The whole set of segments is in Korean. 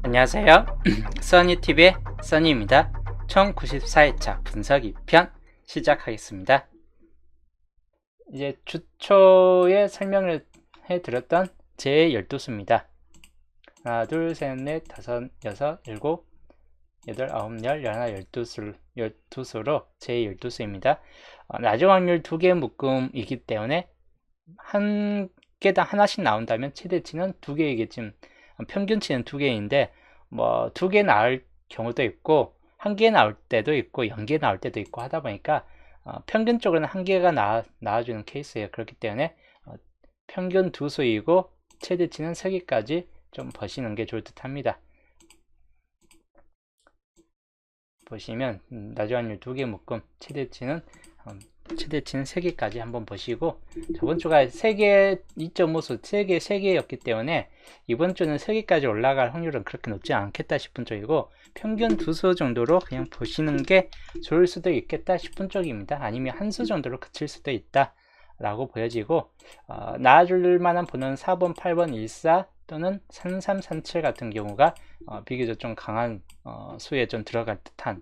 안녕하세요. 써니TV의 써니입니다. 1094회차 분석 2편 시작하겠습니다. 이제 주초에 설명을 해드렸던 제12수입니다. 하나, 둘, 셋, 넷, 다섯, 여섯, 일곱, 여덟, 아홉, 열, 열하나, 12수로 제12수입니다. 나중 확률 2개 묶음이기 때문에 한 개당 하나씩 나온다면 최대치는 2개이겠지만 평균치는 2개인데 뭐 2개 나올 경우도 있고 1개 나올 때도 있고 0개 나올 때도 있고 하다 보니까 평균적으로는 1개가 나와주는 케이스예요. 그렇기 때문에 평균 2수이고 최대치는 3개까지 좀 버시는 게 좋을 듯 합니다. 보시면 나중 확률 2개 묶음 최대치는 3개까지 한번 보시고, 저번 주가 3개 2.5수 3개였기 때문에 이번 주는 3개까지 올라갈 확률은 그렇게 높지 않겠다 싶은 쪽이고, 평균 2수 정도로 그냥 보시는 게 좋을 수도 있겠다 싶은 쪽입니다. 아니면 한 수 정도로 그칠 수도 있다 라고 보여지고, 나아줄 만한 번호는 4번, 8번, 14 또는 33, 37 같은 경우가 비교적 좀 강한 수에 좀 들어갈 듯한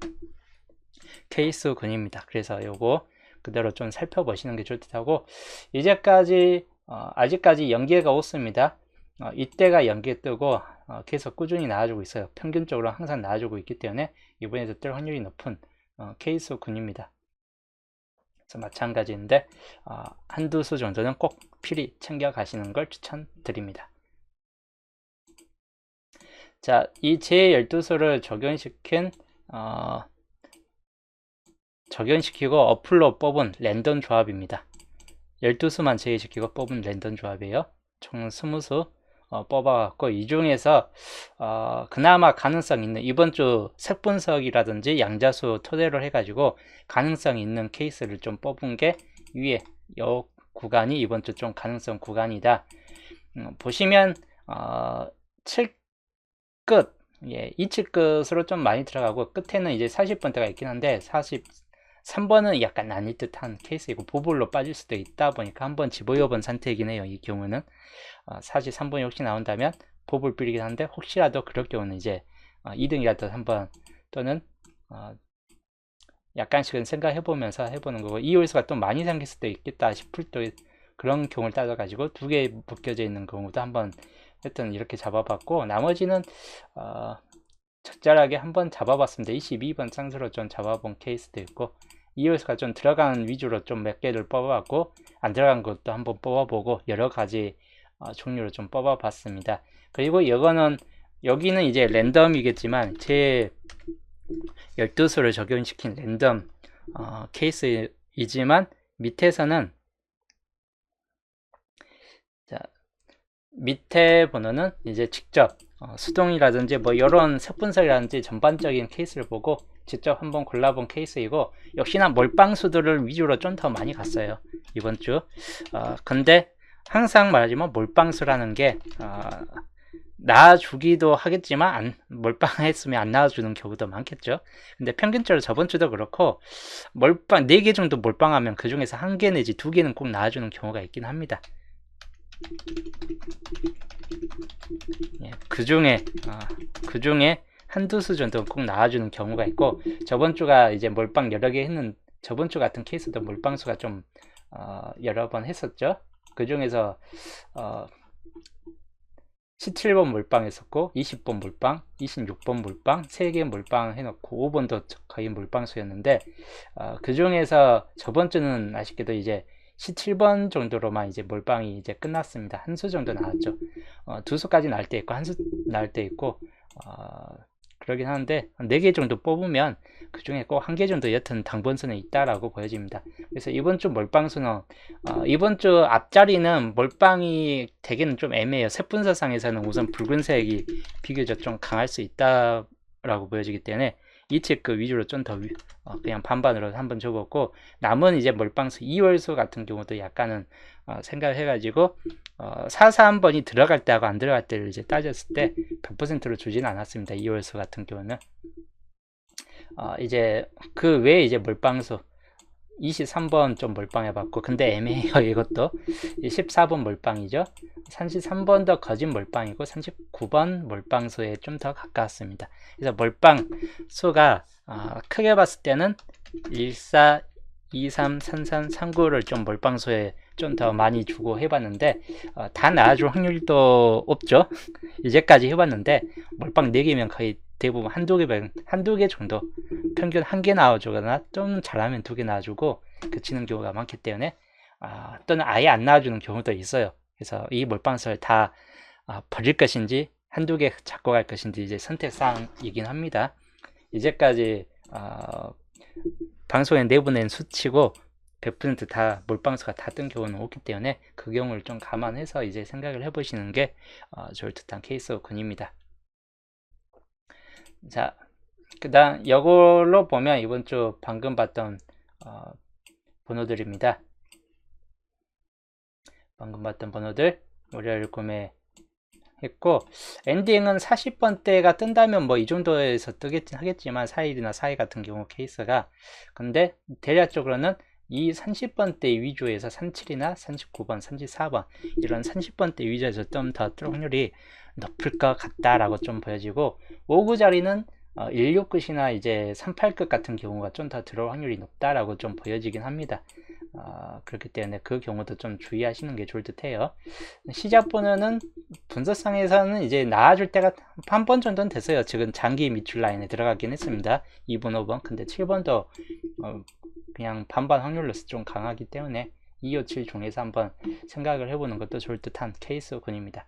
케이스군입니다. 그래서 요거 그대로 좀 살펴보시는 게 좋을 듯 하고, 이제까지 아직까지 연계가 없습니다. 이때가 연계 뜨고 계속 꾸준히 나와주고 있어요. 평균적으로 항상 나와주고 있기 때문에 이번에도 뜰 확률이 높은 케이스군입니다. 그래서 마찬가지인데 한두 수 정도는 꼭 필히 챙겨 가시는 걸 추천드립니다. 자, 이 제12수를 적용시키고 어플로 뽑은 랜덤 조합입니다. 12수만 제외시키고 뽑은 랜덤 조합이에요. 총 20수 뽑아갖고 이 중에서 그나마 가능성 있는, 이번 주 색분석이라든지 양자수 토대로 해가지고 가능성 있는 케이스를 좀 뽑은 게 위에 이 구간이 이번 주 좀 가능성 구간이다. 보시면 7끝, 예, 27끝으로 좀 많이 들어가고 끝에는 이제 40번대가 있긴 한데 43번은 약간 아닐 듯한 케이스이고 보불로 빠질 수도 있다 보니까 한번 집어여본 상태이긴 해요. 이 경우는 43번이 혹시 나온다면 보불 빌이긴 한데, 혹시라도 그럴 경우는 이제 2등이라도 한번 또는 약간씩은 생각해보면서 해보는 거고, 이홀수가 또 많이 생길 수도 있겠다 싶을 때 그런 경우를 따져가지고 2개 묶여져 있는 경우도 한번 하여튼 이렇게 잡아봤고, 나머지는 적절하게 한번 잡아봤습니다. 22번 쌍수로 좀 잡아본 케이스도 있고, 이홀수가 좀 들어간 위주로 좀 몇 개를 뽑아봤고, 안 들어간 것도 한번 뽑아보고, 여러 가지 종류로 좀 뽑아봤습니다. 그리고 여기는 이제 랜덤이겠지만 제 12수를 적용시킨 랜덤 케이스이지만 밑에서는, 자, 밑에 번호는 이제 직접 수동이라든지 뭐 이런 색분석이라든지 전반적인 케이스를 보고 직접 한번 골라본 케이스이고, 역시나 몰빵수들을 위주로 좀 더 많이 갔어요 이번 주. 근데 항상 말하지만 몰빵수라는 게 나와주기도 하겠지만 몰빵했으면 안 나와주는 경우도 많겠죠. 근데 평균적으로 저번 주도 그렇고 몰빵 4개 정도 몰빵하면 그 중에서 1개 내지 2개는 꼭 나와주는 경우가 있긴 합니다. 예, 그 중에 한두 수 정도 꼭 나와주는 경우가 있고, 저번 주가 이제 몰빵 여러 개 했는, 저번 주 같은 케이스도 몰빵수가 좀 여러 번 했었죠. 그 중에서 17번 몰빵 했었고 20번 몰빵, 26번 몰빵, 3개 몰빵 해놓고 5번도 거의 몰빵수였는데, 그 중에서 저번 주는 아쉽게도 이제 17번 정도로만 이제 몰빵이 이제 끝났습니다. 한 수 정도 나왔죠. 2수까지 나올 때 있고 한 수 나올 때 있고 그러긴 하는데, 4개 정도 뽑으면 그 중에 꼭 1개 정도 여튼 당번수는 있다라고 보여집니다. 그래서 이번 주 몰빵수는 이번 주 앞자리는 몰빵이 되기는 좀 애매해요. 색분석상에서는 우선 붉은색이 비교적 좀 강할 수 있다라고 보여지기 때문에 이 체크 위주로 좀 더 그냥 반반으로 한번 줘봤고, 남은 이제 몰빵수 2월수 같은 경우도 약간은 생각을 해가지고 441번이 들어갈 때하고 안 들어갈 때를 이제 따졌을 때 100%로 주지는 않았습니다. 2월수 같은 경우는 이제 그 외에 이제 몰빵수 23번 좀 몰빵해 봤고, 근데 애매해요 이것도. 14번 몰빵이죠. 33번도 거짓 몰빵이고 39번 몰빵수에 좀 더 가까웠습니다. 그래서 몰빵 수가 크게 봤을 때는 14, 23, 33, 39를 좀 몰빵수에 좀 더 많이 주고 해봤는데 다 나와줄 확률도 없죠. 이제까지 해봤는데 몰빵 4개면 거의 대부분 한두 개 정도, 평균 1개 나와주거나 좀 잘하면 2개 나와주고 그치는 경우가 많기 때문에 또는 아예 안 나와주는 경우도 있어요. 그래서 이 몰빵수를 다 버릴 것인지 한두 개 잡고 갈 것인지 이제 선택사항이긴 합니다. 이제까지 방송에 내보낸 수치고 100% 다 몰빵수가 다 뜬 경우는 없기 때문에 그 경우를 좀 감안해서 이제 생각을 해보시는 게 좋을 듯한 케이스군입니다. 자, 그 다음 이걸로 보면 이번 주 방금 봤던 번호들입니다. 방금 봤던 번호들 월요일 구매했고, 엔딩은 40번대가 뜬다면 뭐 이 정도에서 뜨겠긴 하겠지만 4일이나 4일 같은 경우 케이스가, 근데 대략적으로는 이 30번대 위주에서 37이나 39번, 34번 이런 30번대 위주에서 좀 더 뜰 확률이 높을 것 같다라고 좀 보여지고, 5구 자리는 16끝이나 이제 38끝 같은 경우가 좀 더 들어올 확률이 높다라고 좀 보여지긴 합니다. 그렇기 때문에 그 경우도 좀 주의하시는 게 좋을 듯 해요. 시작 번호는 분석상에서는 이제 나와줄 때가 한 번 정도는 됐어요. 지금 장기 밑줄 라인에 들어가긴 했습니다. 2번, 5번. 근데 7번도 그냥 반반 확률로 좀 강하기 때문에 2, 5, 7 중에서 한번 생각을 해보는 것도 좋을 듯한 케이스군입니다.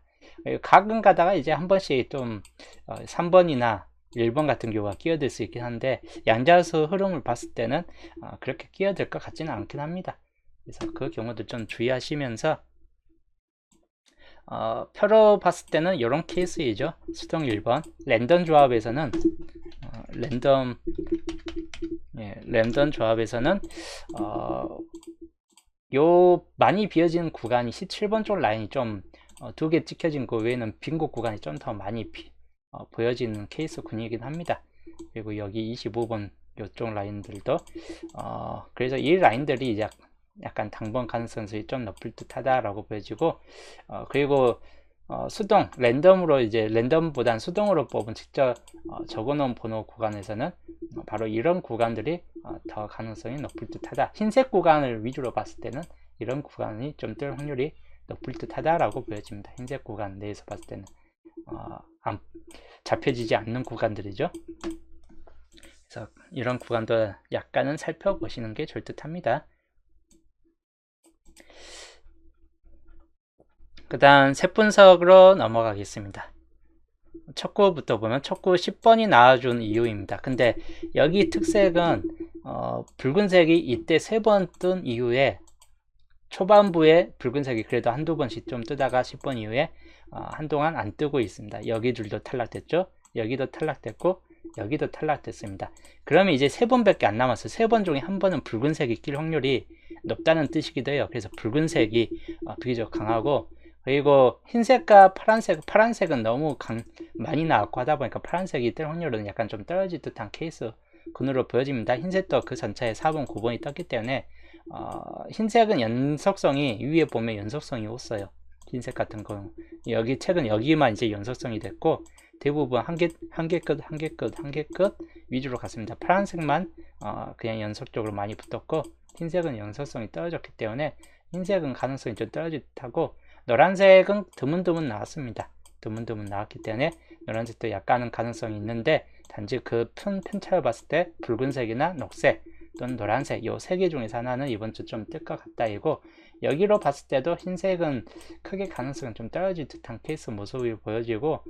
가끔 가다가 이제 한 번씩 좀 3번이나 1번 같은 경우가 끼어들 수 있긴 한데, 양자수 흐름을 봤을 때는 그렇게 끼어들 것 같지는 않긴 합니다. 그래서 그 경우도 좀 주의하시면서 표로 봤을 때는 이런 케이스이죠. 수동 1번 랜덤 조합에서는 랜덤 조합에서는 요 많이 비어진 구간이 17번 쪽 라인이 좀 2개 찍혀진 거 외에는 빈곳 구간이 좀 더 많이 보여지는 케이스군이긴 합니다. 그리고 여기 25번 요쪽 라인들도 그래서 이 라인들이 이제 약간 당번 가능성이 좀 높을 듯 하다라고 보여지고, 그리고 수동 랜덤으로 이제 랜덤보단 수동으로 뽑은 직접 적어놓은 번호 구간에서는 바로 이런 구간들이 더 가능성이 높을 듯하다. 흰색 구간을 위주로 봤을 때는 이런 구간이 좀 뜰 확률이 높을 듯하다라고 보여집니다. 흰색 구간 내에서 봤을 때는 잡혀지지 않는 구간들이죠. 그래서 이런 구간도 약간은 살펴보시는 게 좋을 듯합니다. 그 다음 색 분석으로 넘어가겠습니다. 첫 구부터 보면 첫 구 10번이 나와준 이유입니다. 근데 여기 특색은 붉은색이 이때 3번 뜬 이후에 초반부에 붉은색이 그래도 한두 번씩 좀 뜨다가 10번 이후에 한동안 안 뜨고 있습니다. 여기 줄도 탈락됐죠. 여기도 탈락됐고 여기도 탈락됐습니다. 그러면 이제 3번밖에 안 남았어요. 3번 중에 한 번은 붉은색이 낄 확률이 높다는 뜻이기도 해요. 그래서 붉은색이 비교적 강하고, 그리고 흰색과 파란색은 너무 많이 나왔고 하다 보니까 파란색이 뜰 확률은 약간 좀 떨어질 듯한 케이스 군으로 보여집니다. 흰색도 그 전차에 4번, 9번이 떴기 때문에 흰색은 연속성이, 위에 보면 연속성이 없어요. 흰색 같은 거 여기 책은 여기만 이제 연속성이 됐고, 대부분 한 개 끝 위주로 갔습니다. 파란색만 그냥 연속적으로 많이 붙었고, 흰색은 연속성이 떨어졌기 때문에 흰색은 가능성이 좀 떨어질 듯하고, 노란색은 드문드문 나왔습니다. 드문드문 나왔기 때문에 노란색도 약간은 가능성이 있는데, 단지 그 큰 편차를 봤을 때 붉은색이나 녹색 또는 노란색 요 3개 중에서 하나는 이번 주 좀 뜰 것 같다 이고, 여기로 봤을 때도 흰색은 크게 가능성은 좀 떨어질 듯한 케이스 모습이 보여지고,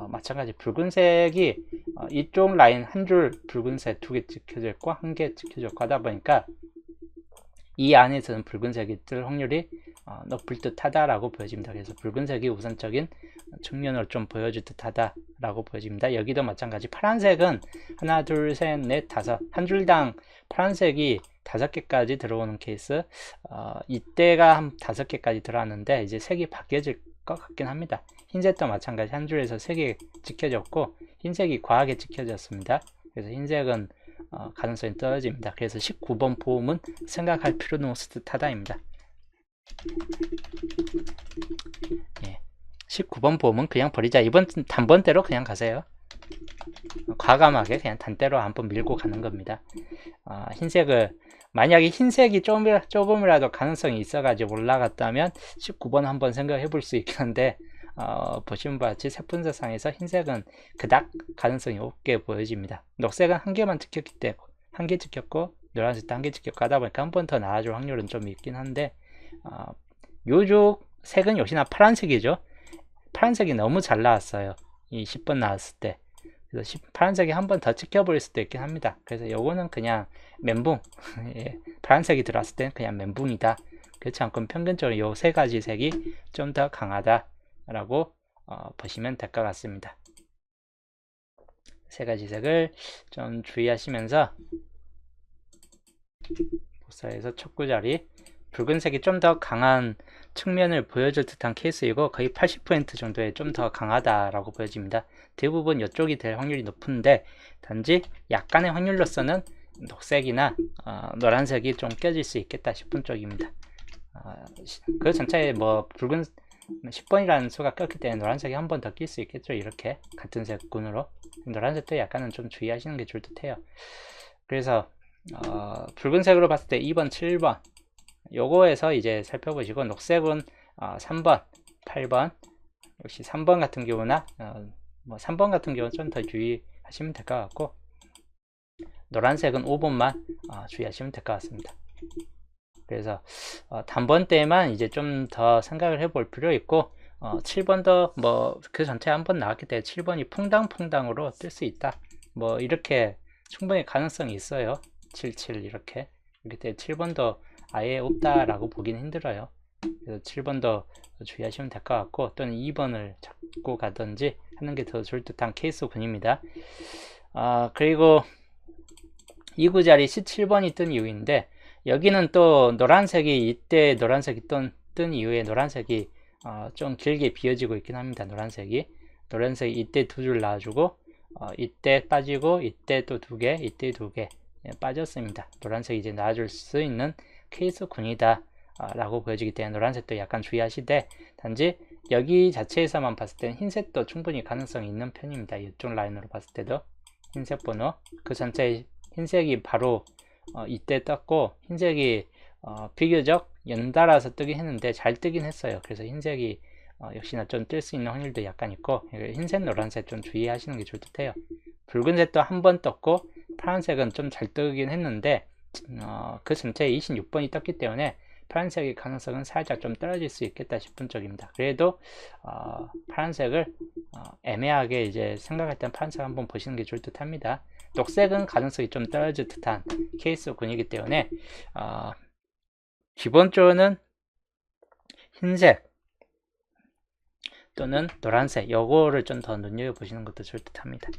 마찬가지 붉은색이 이쪽 라인 한 줄 붉은색 2개 찍혀져 있고 1개 찍혀져 있고 하다 보니까 이 안에서는 붉은색이 뜰 확률이 높을 듯 하다라고 보여집니다. 그래서 붉은색이 우선적인 측면으로 좀 보여줄 듯 하다라고 보여집니다. 여기도 마찬가지 파란색은 하나, 둘, 셋, 넷, 다섯, 한 줄당 파란색이 5개까지 들어오는 케이스, 이때가 한 5개까지 들어왔는데 이제 색이 바뀌어질 것 같긴 합니다. 흰색도 마찬가지 한 줄에서 3개 찍혀졌고 흰색이 과하게 찍혀졌습니다. 그래서 흰색은 가능성이 떨어집니다. 그래서 19번 보험은 생각할 필요는 없을 듯하다입니다. 예, 19번 보험은 그냥 버리자. 이번 단번대로 그냥 가세요. 과감하게 그냥 단대로 한번 밀고 가는 겁니다. 흰색을 만약에 흰색이 조금이라도 가능성이 있어가지고 올라갔다면 19번 한번 생각해 볼 수 있긴 한데 보시는 바와 같이 세분사상에서 흰색은 그닥 가능성이 없게 보여집니다. 녹색은 한 개만 찍혔기 때문에 한 개 찍혔고 노란색도 한 개 찍혔고 하다 보니까 한 번 더 나아질 확률은 좀 있긴 한데 요쪽 색은 역시나 파란색이죠. 파란색이 너무 잘 나왔어요. 이 10번 나왔을 때. 그래서 파란색이 한 번 더 찍혀버릴 수도 있긴 합니다. 그래서 요거는 그냥 멘붕. 예, 파란색이 들어왔을 때는 그냥 멘붕이다. 그렇지 않고 평균적으로 요 세 가지 색이 좀 더 강하다 라고 보시면 될 것 같습니다. 세 가지 색을 좀 주의하시면서 복사해서 촉구자리 붉은색이 좀 더 강한 측면을 보여줄 듯한 케이스이고 거의 80% 정도에 좀 더 강하다라고 보여집니다. 대부분 이쪽이 될 확률이 높은데 단지 약간의 확률로서는 녹색이나 노란색이 좀 껴질 수 있겠다 싶은 쪽입니다. 그 전체에 뭐 붉은 10번이라는 수가 꼈기 때문에 노란색이 한 번 더 낄 수 있겠죠. 이렇게 같은 색군으로 노란색도 약간은 좀 주의하시는 게 좋을 듯해요. 그래서 붉은색으로 봤을 때 2번, 7번 요거에서 이제 살펴보시고 녹색은 3번, 8번 역시 3번 같은 경우나 뭐 3번 같은 경우는 좀 더 주의하시면 될 것 같고 노란색은 5번만 주의하시면 될 것 같습니다. 그래서 단번 때만 이제 좀 더 생각을 해볼 필요 있고 7번도 뭐 그 전체에 한 번 나왔기 때문에 7번이 퐁당퐁당으로 뜰 수 있다. 뭐 이렇게 충분히 가능성이 있어요. 77 이렇게. 그렇기 때문에 7번도 아예 없다라고 보기는 힘들어요. 그래서 7번도 주의하시면 될 것 같고 또는 2번을 잡고 가든지 하는 게 더 좋을 듯한 케이스군입니다. 그리고 2구 자리 17번이 뜬 이유인데 여기는 또 노란색이 이때 노란색이 뜬 이후에 노란색이 좀 길게 비어지고 있긴 합니다. 노란색이 이때 두 줄 나와주고 이때 빠지고 이때 또 두 개, 이때 두 개 빠졌습니다. 노란색이 이제 나와줄 수 있는 케이스군이다 라고 보여지기 때문에 노란색도 약간 주의하시되 단지 여기 자체에서만 봤을 때는 흰색도 충분히 가능성이 있는 편입니다. 이쪽 라인으로 봤을 때도 흰색 번호 그 전체 흰색이 바로 이때 떴고 흰색이 비교적 연달아서 뜨긴 했는데 잘 뜨긴 했어요. 그래서 흰색이 역시나 좀 뜰 수 있는 확률도 약간 있고 흰색 노란색 좀 주의하시는 게 좋을 듯해요. 붉은색도 한 번 떴고 파란색은 좀 잘 뜨긴 했는데 그 전체에 26번이 떴기 때문에 파란색의 가능성은 살짝 좀 떨어질 수 있겠다 싶은 쪽입니다. 그래도 파란색을 애매하게 이제 생각할 땐 파란색 한번 보시는 게 좋을 듯 합니다. 녹색은 가능성이 좀 떨어질 듯한 케이스군이기 때문에 기본적으로는 흰색 또는 노란색 요거를 좀 더 눈여겨보시는 것도 좋을 듯 합니다.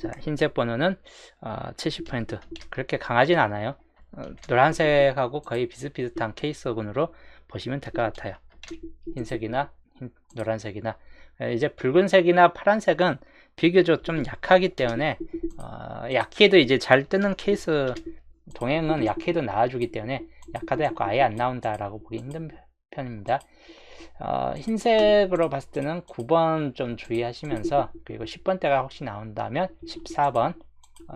자, 흰색 번호는 70% 그렇게 강하진 않아요. 노란색하고 거의 비슷비슷한 케이스군으로 보시면 될 것 같아요. 흰색이나 노란색이나 이제 붉은색이나 파란색은 비교적 좀 약하기 때문에 약해도 이제 잘 뜨는 케이스 동행은 약해도 나와주기 때문에 약하다 약고 아예 안 나온다라고 보기 힘든 편입니다. 흰색으로 봤을 때는 9번 좀 주의하시면서 그리고 10번대가 혹시 나온다면 14번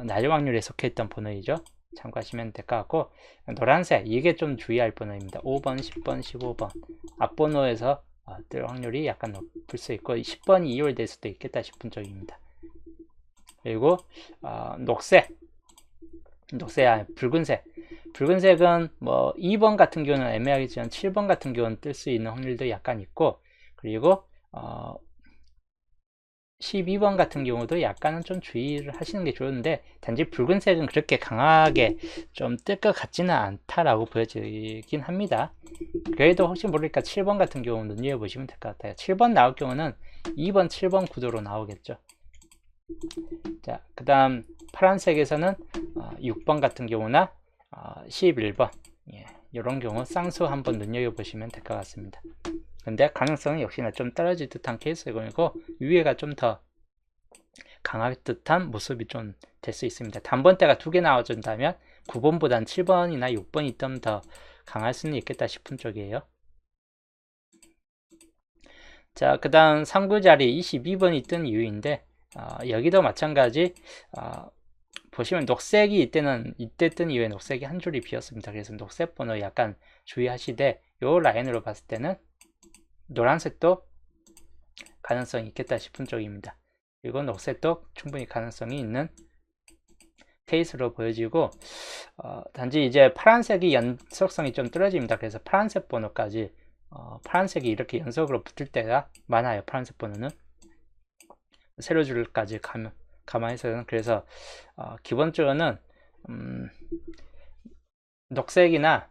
낮은 확률에 속해있던 번호이죠. 참고하시면 될 것 같고 노란색 이게 좀 주의할 번호입니다. 5번, 10번, 15번 앞번호에서 뜰 확률이 약간 높을 수 있고 10번이 이용될 수도 있겠다 싶은 쪽입니다. 그리고 붉은색은 뭐 2번 같은 경우는 애매하겠지만 7번 같은 경우는 뜰 수 있는 확률도 약간 있고 그리고 12번 같은 경우도 약간은 좀 주의를 하시는 게 좋은데 단지 붉은색은 그렇게 강하게 좀 뜰 것 같지는 않다라고 보여지긴 합니다. 그래도 혹시 모르니까 7번 같은 경우는 눈여겨보시면 될 것 같아요. 7번 나올 경우는 2번, 7번 구도로 나오겠죠. 자, 그 다음 파란색에서는 6번 같은 경우나 11번 이런 경우 쌍수 한번 눈여겨보시면 될 것 같습니다. 근데 가능성은 역시나 좀 떨어질 듯한 케이스이고 위에가 좀 더 강할 듯한 모습이 좀 될 수 있습니다. 단번대가 2개 나와준다면 9번보단 7번이나 6번이 좀 더 강할 수는 있겠다 싶은 쪽이에요. 자, 그 다음 3구 자리 22번이 뜬 이유인데 여기도 마찬가지 보시면 녹색이 이때 뜬 이후에 녹색이 한 줄이 비었습니다. 그래서 녹색 번호 약간 주의하시되 요 라인으로 봤을 때는 노란색도 가능성이 있겠다 싶은 쪽입니다. 그리고 녹색도 충분히 가능성이 있는 케이스로 보여지고 단지 이제 파란색이 연속성이 좀 떨어집니다. 그래서 파란색 번호까지 파란색이 이렇게 연속으로 붙을 때가 많아요. 파란색 번호는 세로줄까지 감안해서는 그래서 기본적으로는 녹색이나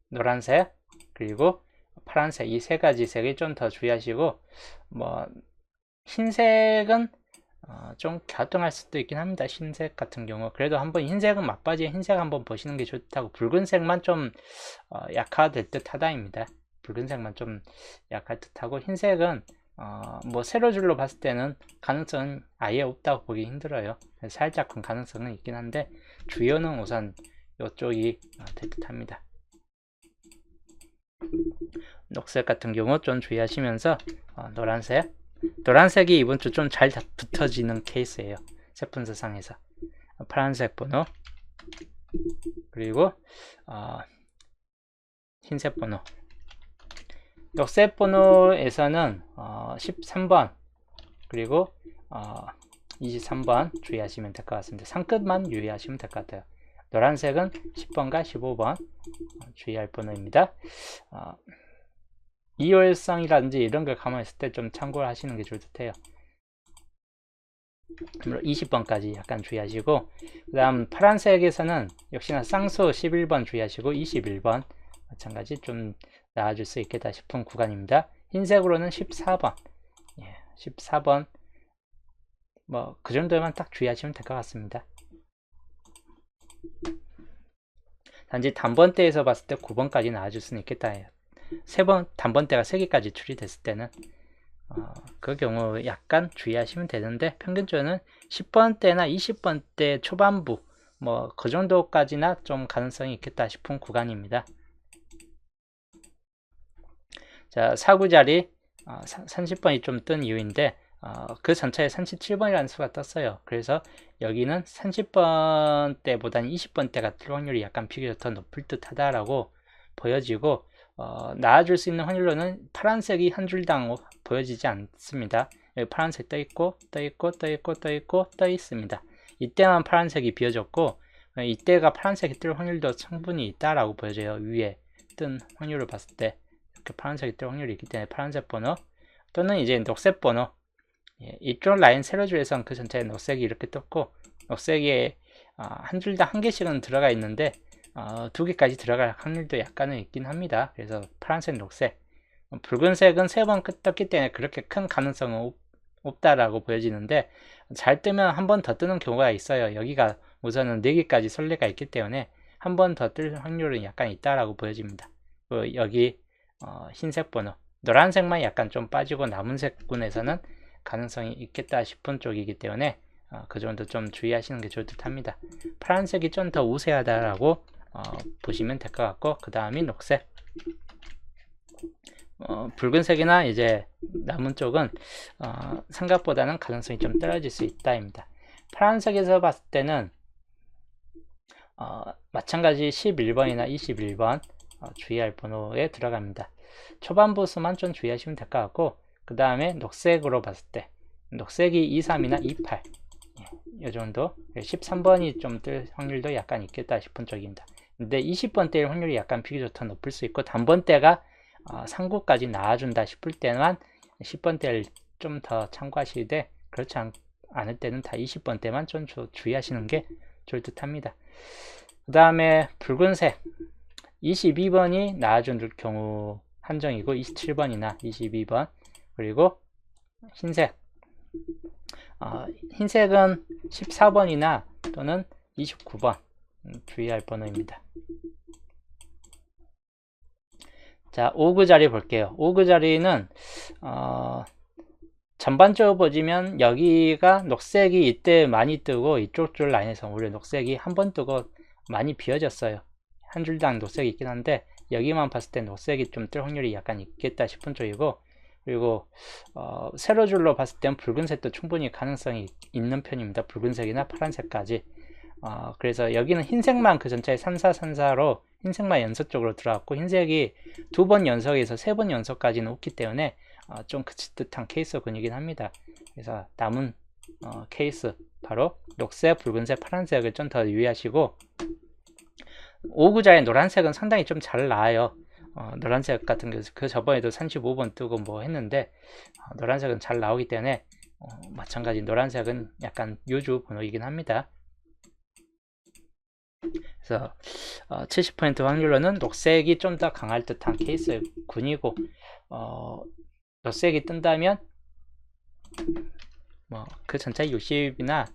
노란색 그리고 파란색 이 세 가지 색이 좀 더 주의하시고 뭐 흰색은 좀 갸우뚱할 수도 있긴 합니다. 흰색 같은 경우 그래도 한번 흰색은 막바지에 흰색 한번 보시는 게 좋다고 붉은색만 좀 약화될 듯 하다입니다. 붉은색만 좀 약할 듯 하고 흰색은 뭐 세로줄로 봤을 때는 가능성은 아예 없다고 보기 힘들어요. 살짝 큰 가능성은 있긴 한데 주요는 우선 이쪽이 될 듯 합니다. 녹색 같은 경우 좀 주의하시면서 노란색이 이번 주 좀 잘 붙어지는 케이스예요. 세분수상에서 파란색 번호 그리고 흰색 번호 녹색 번호에서는 13번 그리고 23번 주의하시면 될 것 같습니다. 상끝만 유의하시면 될 것 같아요. 노란색은 10번과 15번 주의할 번호입니다. 2호일성이라든지 이런 걸 감안했을 때 좀 참고를 하시는 게 좋을 듯해요. 20번까지 약간 주의하시고 그 다음 파란색에서는 역시나 쌍수 11번 주의하시고 21번 마찬가지 좀 나아질 수 있겠다 싶은 구간입니다. 흰색으로는 14번 14번 뭐 그 정도만 딱 주의하시면 될 것 같습니다. 단지 단번대에서 봤을 때 9번까지 나아질 수는 있겠다 해요. 단번대가 3개까지 출이됐을 때는 그 경우 약간 주의하시면 되는데 평균적으로는 10번대나 20번대 초반부 뭐 그 정도까지나 좀 가능성이 있겠다 싶은 구간입니다. 자, 4구 자리 30번이 좀 뜬 이유인데 그 전차에 37번이라는 수가 떴어요. 그래서 여기는 30번대보다는 20번대가 뜰 확률이 약간 비교적 더 높을 듯 하다라고 보여지고 나아줄 수 있는 확률로는 파란색이 한 줄당 보여지지 않습니다. 여기 파란색 떠있고 떠 있습니다. 이때만 파란색이 비어졌고 이때가 파란색이 뜰 확률도 충분히 있다라고 보여져요. 위에 뜬 확률을 봤을 때 이렇게 파란색이 뜰 확률이 있기 때문에 파란색 번호 또는 이제 녹색 번호 이쪽 라인 세로줄에선 그 전체에 녹색이 이렇게 떴고 녹색에 한 줄당 한 개씩은 들어가 있는데 2개까지 들어갈 확률도 약간은 있긴 합니다. 그래서 파란색, 녹색, 붉은색은 3번 떴기 때문에 그렇게 큰 가능성은 없다라고 보여지는데 잘 뜨면 한 번 더 뜨는 경우가 있어요. 여기가 우선은 4개까지 선례가 있기 때문에 한 번 더 뜰 확률은 약간 있다라고 보여집니다. 여기 흰색 번호, 노란색만 약간 좀 빠지고 남은 색군에서는 가능성이 있겠다 싶은 쪽이기 때문에 그 정도 좀 주의하시는 게 좋을 듯 합니다. 파란색이 좀 더 우세하다라고 보시면 될 것 같고 그 다음이 녹색 붉은색이나 이제 남은 쪽은 생각보다는 가능성이 좀 떨어질 수 있다입니다. 파란색에서 봤을 때는 마찬가지 11번이나 21번 주의할 번호에 들어갑니다. 초반부 수만 좀 주의하시면 될 것 같고 그 다음에 녹색으로 봤을 때 녹색이 23이나 28 이 정도 13번이 좀 뜰 확률도 약간 있겠다 싶은 쪽입니다. 근데 20번 뜰 확률이 약간 비교적 더 높을 수 있고 단번대가 상구까지 나와준다 싶을 때만 10번 대를 좀 더 참고하시되 그렇지 않을 때는 다 20번 대만 좀 주의하시는 게 좋을 듯 합니다. 그 다음에 붉은색 22번이 나와준 경우 한정이고 27번이나 22번 그리고 흰색 흰색은 14번이나 또는 29번 주의할 번호입니다. 자, 5구 자리 볼게요. 5구 자리는 전반적으로 보시면 여기가 녹색이 이때 많이 뜨고 이쪽 줄 라인에서 오히려 녹색이 한 번 뜨고 많이 비어졌어요. 한 줄당 녹색이 있긴 한데 여기만 봤을 때 녹색이 좀 뜰 확률이 약간 있겠다 싶은 쪽이고, 그리고 세로 줄로 봤을 땐 붉은색도 충분히 가능성이 있는 편입니다. 붉은색이나 파란색까지. 그래서 여기는 흰색만 그 전체에 3,4,3,4로 흰색만 연속적으로 들어갔고, 흰색이 2번 연속에서 3번 연속까지는 없기 때문에 좀 그치듯한 케이스군이긴 합니다. 그래서 남은 케이스 바로 녹색, 붉은색, 파란색을 좀 더 유의하시고, 5구자의 노란색은 상당히 좀 잘 나와요. 노란색 같은 경우 그 저번에도 35번 뜨고 뭐 했는데 노란색은 잘 나오기 때문에 마찬가지 노란색은 약간 요주 번호이긴 합니다. 그래서 70% 확률로는 녹색이 좀 더 강할 듯한 케이스군이고, 녹색이 뜬다면 뭐 그 전체 60이나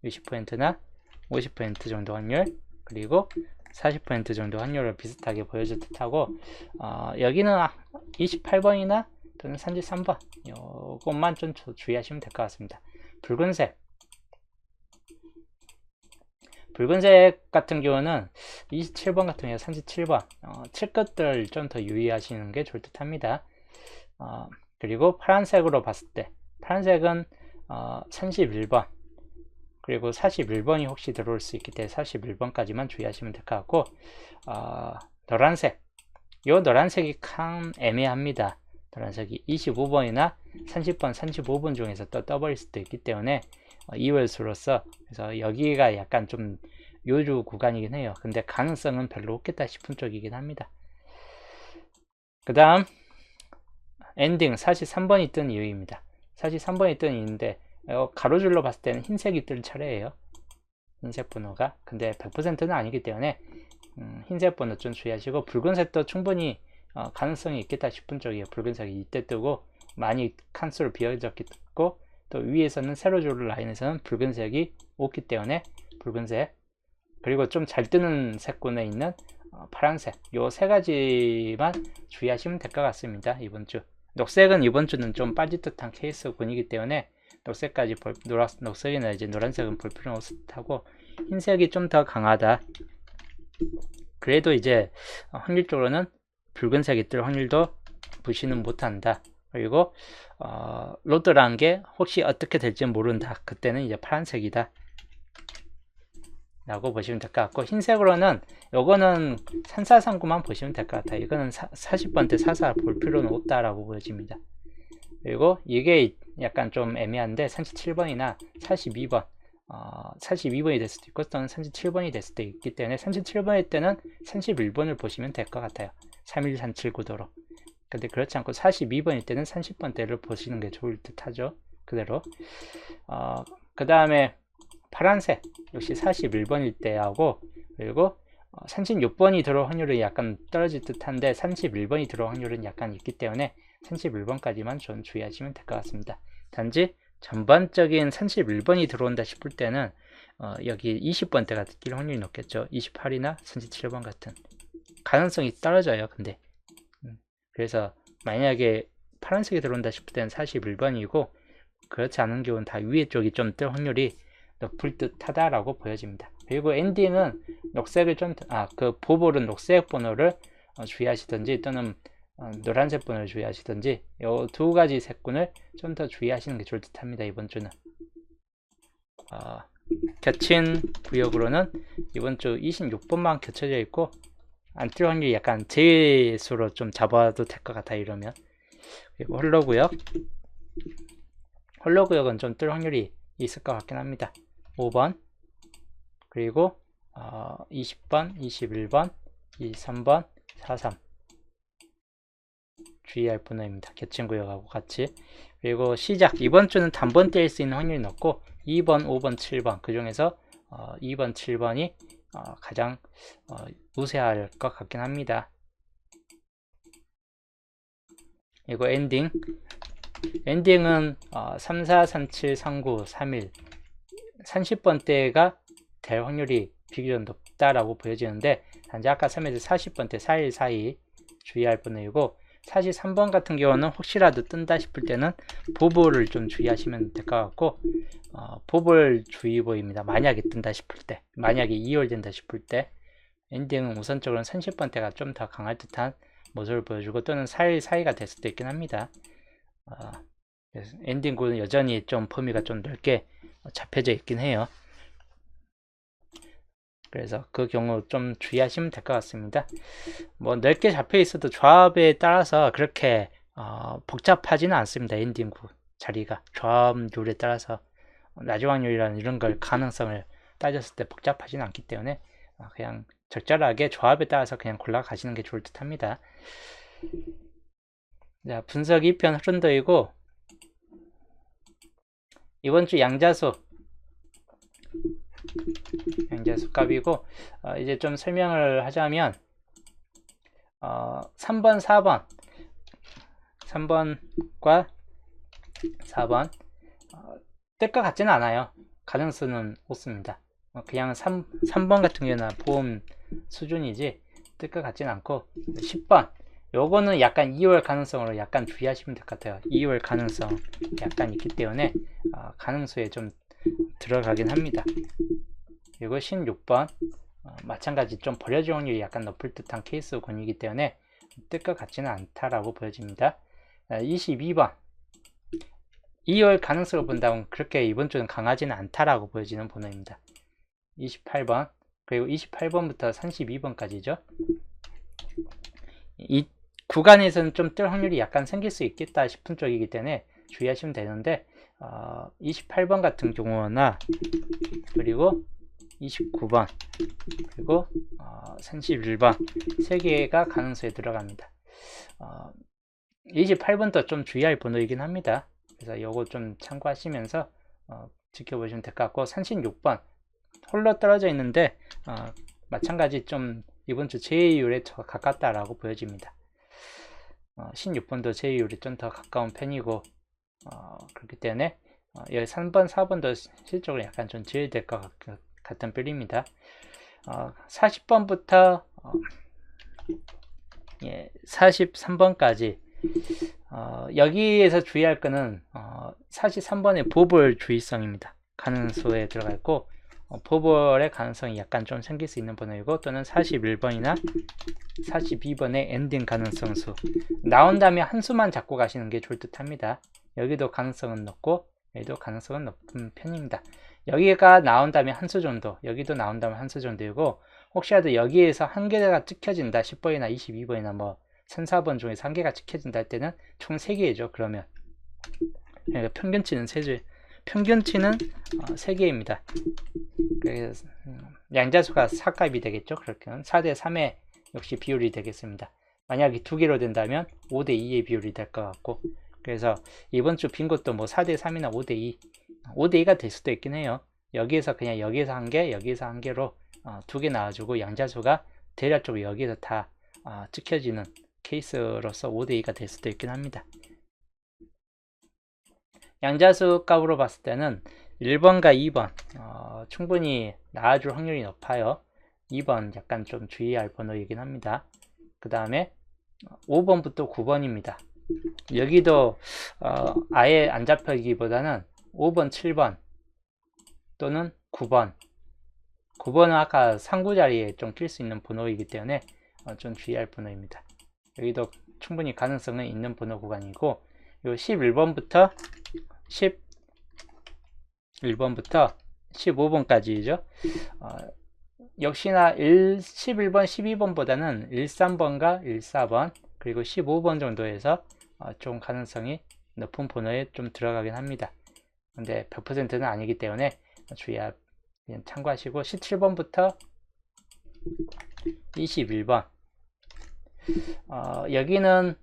60%나 50% 정도 확률, 그리고 40% 정도 확률을 비슷하게 보여줄 듯하고, 여기는 28번이나 또는 33번 요것만 좀 주의하시면 될 것 같습니다. 붉은색 같은 경우는 27번 같은 경우 37번 칠 것들 좀 더 유의하시는 게 좋을 듯 합니다. 그리고 파란색으로 봤을 때 파란색은 31번 그리고 41번이 혹시 들어올 수 있기 때문에 41번까지만 주의하시면 될 것 같고, 노란색, 요 노란색이 참 애매합니다. 노란색이 25번이나 30번, 35번 중에서 또 떠버릴 수도 있기 때문에 2월수로서 그래서 여기가 약간 좀 요주 구간이긴 해요. 근데 가능성은 별로 없겠다 싶은 쪽이긴 합니다. 그 다음 엔딩 43번이 뜬 이유입니다. 43번이 뜬 이유인데 가로줄로 봤을 때는 흰색이 뜰 차례예요. 흰색 번호가. 근데 100%는 아니기 때문에 흰색 번호 좀 주의하시고, 붉은색도 충분히 가능성이 있겠다 싶은 쪽이에요. 붉은색이 이때 뜨고 많이 칸수로 비어졌고, 또 위에서는 세로줄 라인에서는 붉은색이 없기 때문에 붉은색, 그리고 좀 잘 뜨는 색군에 있는 파란색, 요 세 가지만 주의하시면 될 것 같습니다. 이번 주 녹색은 이번 주는 좀 빠질 듯한 케이스군이기 때문에 녹색까지 녹색이나 이제 노란색은 볼 필요는 없을 듯하고, 흰색이 좀 더 강하다. 그래도 이제 확률적으로는 붉은색이 뜰 확률도 무시는 못한다. 그리고 로드라는 게 혹시 어떻게 될지 모른다. 그때는 이제 파란색이다 라고 보시면 될 것 같고, 흰색으로는 요거는 3439만 보시면 될 것 같아요. 이거는 40번대 44 볼 필요는 없다라고 보여집니다. 그리고 이게 약간 좀 애매한데 37번이나 42번 42번이 될 수도 있고 또는 37번이 될 수도 있기 때문에 37번일 때는 31번을 보시면 될 것 같아요. 31379 구도로. 근데 그렇지 않고 42번일 때는 30번대를 보시는 게 좋을 듯 하죠. 그대로. 그 다음에 파란색 역시 41번일 때하고, 그리고 36번이 들어올 확률이 약간 떨어질 듯한데 31번이 들어올 확률은 약간 있기 때문에 31번까지만 좀 주의하시면 될 것 같습니다. 단지 전반적인 31번이 들어온다 싶을 때는 여기 20번대가 뜰 확률이 높겠죠. 28이나 37번 같은 가능성이 떨어져요. 근데 그래서 만약에 파란색이 들어온다 싶을 때는 41번이고, 그렇지 않은 경우는 다 위에 쪽이 좀 뜰 확률이 높을 듯 하다라고 보여집니다. 그리고 엔딩은 녹색을 그 보볼은 녹색 번호를 주의하시든지 또는 노란색 번호를 주의하시든지 이 두 가지 색군을 좀 더 주의하시는 게 좋을 듯 합니다. 이번 주는 겹친 구역으로는 이번 주 26번만 겹쳐져 있고 안 뜰 확률이 약간 제수로 좀 잡아도 될 것 같아요. 이러면. 그리고 홀로구역은 좀 뜰 확률이 있을 것 같긴 합니다. 5번 그리고 20번, 21번, 23번, 43 주의할 번호입니다. 겹친 구역하고 같이. 그리고 시작 이번 주는 단번 뗄 수 있는 확률이 높고 2번, 5번, 7번 그 중에서 2번, 7번이 가장 우세할 것 같긴 합니다. 그리고 엔딩은 3, 4, 3, 7, 3, 9, 3, 1 30번대가 될 확률이 비교적 높다라고 보여지는데, 단지 아까 3에서 40번대 4, 1, 4, 2 주의할 번호이고, 43번 같은 경우는 혹시라도 뜬다 싶을 때는 보볼을 좀 주의하시면 될 것 같고, 보볼 주의보입니다. 만약에 뜬다 싶을 때, 만약에 2월 된다 싶을 때, 엔딩은 우선적으로 30번대가 좀 더 강할 듯한 모습을 보여주고, 또는 4일 사이가 될 수도 있긴 합니다. 엔딩구는 여전히 좀 범위가 좀 넓게 잡혀져 있긴 해요. 그래서 그 경우 좀 주의하시면 될 것 같습니다. 뭐 넓게 잡혀 있어도 조합에 따라서 그렇게 복잡하지는 않습니다. 엔딩구 자리가 조합률에 따라서 낮은 확률이라는 이런 걸 가능성을 따졌을 때 복잡하지는 않기 때문에 그냥 적절하게 조합에 따라서 그냥 골라 가시는 게 좋을 듯 합니다. 자, 분석 2편 흐른도이고, 이번 주 양자수 값이고, 이제 좀 설명을 하자면 3번 4번 3번과 4번 뜰 것 같지는 않아요. 가능성은 없습니다. 그냥 3번 같은 경우는 보험 수준이지 뜰 것 같지는 않고, 10번 요거는 약간 2월 가능성으로 약간 주의하시면 될 것 같아요. 2월 가능성 약간 있기 때문에 가능수에 좀 들어가긴 합니다. 그리고 16번 마찬가지 좀 버려질 확률이 약간 높을 듯한 케이스 권이기 때문에 뜰 것 같지는 않다라고 보여집니다. 22번 2월 가능성을 본다면 그렇게 이번 주는 강하지는 않다라고 보여지는 번호입니다. 28번 그리고 28번부터 32번까지죠. 이 구간에서는 좀 뜰 확률이 약간 생길 수 있겠다 싶은 쪽이기 때문에 주의하시면 되는데, 28번 같은 경우나 그리고 29번 그리고 31번 3개가 가능성에 들어갑니다. 28번도 좀 주의할 번호이긴 합니다. 그래서 요거 좀 참고하시면서 지켜보시면 될 것 같고, 36번 홀로 떨어져 있는데 마찬가지 좀 이번 주 제이율에 더 가깝다라고 보여집니다. 16번도 제이율이 좀 더 가까운 편이고, 그렇기 때문에 여기 3번, 4번도 실적으로 약간 좀 제외될 것 같은 편입니다. 40번부터 43번까지 여기에서 주의할 거는 43번의 보볼 주의성입니다. 가능수에 들어가 있고, 보볼의 가능성이 약간 좀 생길 수 있는 번호이고, 또는 41번이나 42번의 엔딩 가능성수 나온다면 한 수만 잡고 가시는 게 좋을 듯 합니다. 여기도 가능성은 높고 여기도 가능성은 높은 편입니다. 여기가 나온다면 한 수 정도, 여기도 나온다면 한 수 정도이고, 혹시라도 여기에서 한 개가 찍혀진다 10번이나 22번이나 뭐 3, 4번 중에서 한 개가 찍혀진다 할 때는 총 3개죠. 그러면 그러니까 평균치는 3개입니다. 그래서 양자수가 4값이 되겠죠. 그렇게 4대 3의 역시 비율이 되겠습니다. 만약에 2개로 된다면 5대 2의 비율이 될 것 같고, 그래서 이번 주 빈 것도 뭐 4대 3이나 5대 2 5대 2가 될 수도 있긴 해요. 여기에서 그냥 여기에서 한 개, 여기에서 한 개로 2개 나와주고, 양자수가 대략적으로 여기에서 다 찍혀지는 케이스로서 5대 2가 될 수도 있긴 합니다. 양자수 값으로 봤을 때는 1번과 2번 충분히 나와줄 확률이 높아요. 2번 약간 좀 주의할 번호이긴 합니다. 그 다음에 5번부터 9번입니다. 여기도 아예 안 잡혀기보다는 5번, 7번 또는 9번은 아까 상구 자리에 좀 낄 수 있는 번호이기 때문에 좀 주의할 번호입니다. 여기도 충분히 가능성은 있는 번호 구간이고, 요 11번부터 15번까지죠. 역시나 11번, 12번보다는 13번과 14번 그리고 15번 정도에서 좀 가능성이 높은 번호에 좀 들어가긴 합니다. 근데 100%는 아니기 때문에 그냥 참고하시고, 17번부터 21번 여기는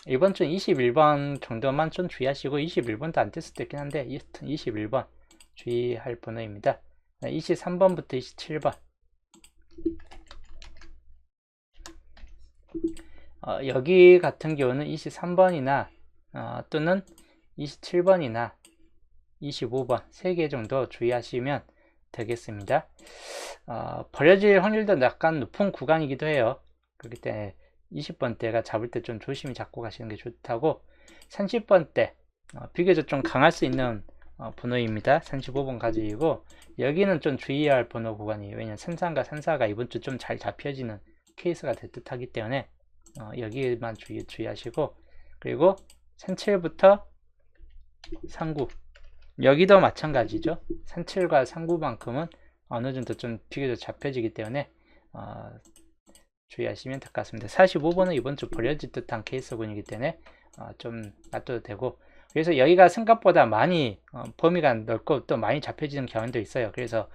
이번 주 21번 정도만 좀 주의하시고, 21번도 안 뜰 수도 있긴 한데 21번 주의할 번호입니다. 23번부터 27번 여기 같은 경우는 23번이나 또는 27번이나 25번 3개 정도 주의하시면 되겠습니다. 버려질 확률도 약간 높은 구간이기도 해요. 그렇기 때문에 20번대가 잡을 때 좀 조심히 잡고 가시는 게 좋다고, 30번대 비교적 좀 강할 수 있는 번호입니다. 35번 가지고 여기는 좀 주의해야 할 번호 구간이에요. 왜냐면 33과 34가 이번 주 좀 잘 잡혀지는 케이스가 될 듯하기 때문에 여기만 주의하시고, 그리고 37부터 39 여기도 마찬가지죠. 37과 39만큼은 어느 정도 좀 비교적 잡혀지기 때문에 주의하시면 될 것 같습니다. 45번은 이번 주 버려질 듯한 케이스군이기 때문에 좀 놔둬도 되고, 그래서 여기가 생각보다 많이 범위가 넓고 또 많이 잡혀지는 경향도 있어요. 그래서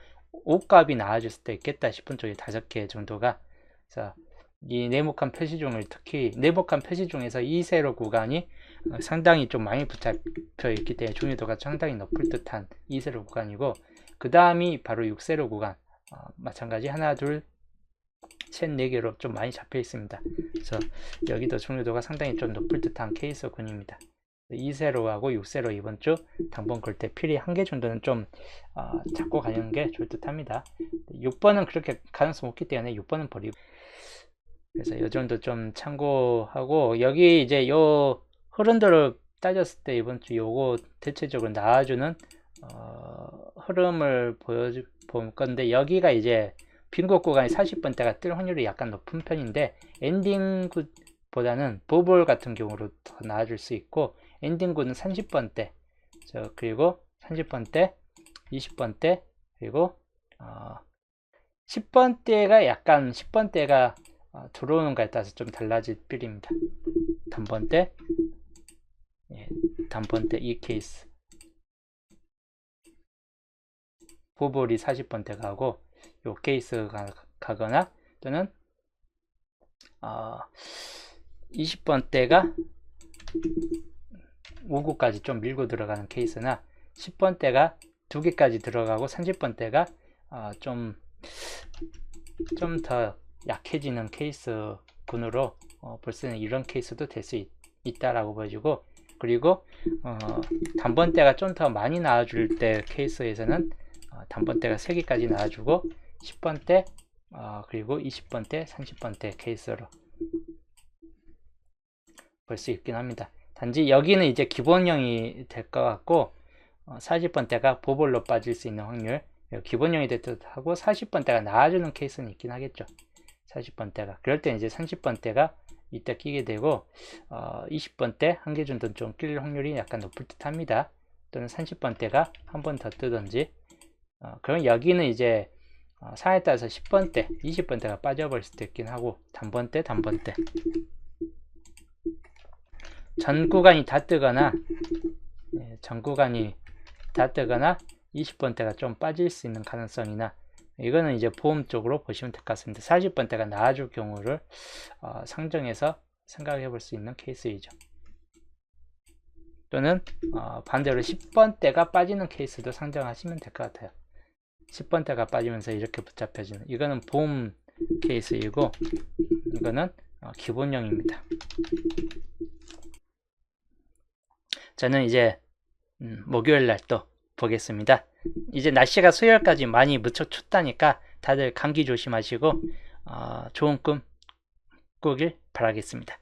5값이 나와줄 수도 있겠다 싶은 쪽이 5개 정도가. 그래서 이 네모칸 표시종을, 특히 네모칸 표시종에서 이 세로 구간이 상당히 좀 많이 붙잡혀 있기 때문에 중요도가 상당히 높을 듯한 이 세로 구간이고, 그 다음이 바로 6세로 구간, 마찬가지 하나 둘 셋 4개로 좀 많이 잡혀 있습니다. 그래서 여기도 중요도가 상당히 좀 높을 듯한 케이스군입니다. 2세로하고 6세로 이번 주 당번 걸 때 필이 1개 정도는 좀 잡고 가는 게 좋을 듯 합니다. 6번은 그렇게 가능성 없기 때문에 6번은 버리고, 그래서 이 정도 좀 참고하고, 여기 이제 요 흐름들을 따졌을 때 이번 주 요거 대체적으로 나와주는 흐름을 볼 건데, 여기가 이제 빈곳 구간이 40번대가 뜰 확률이 약간 높은 편인데, 엔딩 굿보다는 보볼 같은 경우로 더 나아질 수 있고, 엔딩 굿은 30번대, 그리고 30번대, 20번대, 그리고 10번대가 약간 10번대가 들어오는 거에 따라서 좀 달라질 필입니다. 단번대, 단번대 이 케이스, 보볼이 40번대 가고 요 케이스가 가거나, 또는 20번대가 5구까지 좀 밀고 들어가는 케이스나, 10번대가 2개까지 들어가고 30번대가 좀 더 약해지는 케이스군으로 볼 수 있는 이런 케이스도 될 수 있다라고 보여지고, 그리고 단번대가 좀 더 많이 나와줄 때 케이스에서는 단번대가 3개까지 나와주고, 10번대 그리고 20번대 30번대 케이스로 볼 수 있긴 합니다. 단지 여기는 이제 기본형이 될 것 같고, 40번대가 보볼로 빠질 수 있는 확률, 기본형이 될 듯 하고, 40번대가 나와주는 케이스는 있긴 하겠죠. 40번대가 그럴 때 이제 30번대가 이때 끼게 되고, 20번대 1개 정도 좀 낄 확률이 약간 높을 듯 합니다. 또는 30번대가 한 번 더 뜨든지, 그럼 여기는 이제 상황에 따라서 10번대, 20번대가 빠져버릴 수도 있긴 하고, 단번대 전 구간이 다 뜨거나, 20번대가 좀 빠질 수 있는 가능성이나, 이거는 이제 보험 쪽으로 보시면 될 것 같습니다. 40번대가 나와줄 경우를 상정해서 생각해 볼 수 있는 케이스이죠. 또는 반대로 10번대가 빠지는 케이스도 상정하시면 될 것 같아요. 10번대가 빠지면서 이렇게 붙잡혀지는, 이거는 보험 케이스이고, 이거는 기본형입니다. 저는 이제 목요일날 또 보겠습니다. 이제 날씨가 수요일까지 많이 무척 춥다니까 다들 감기 조심하시고 좋은 꿈 꾸길 바라겠습니다.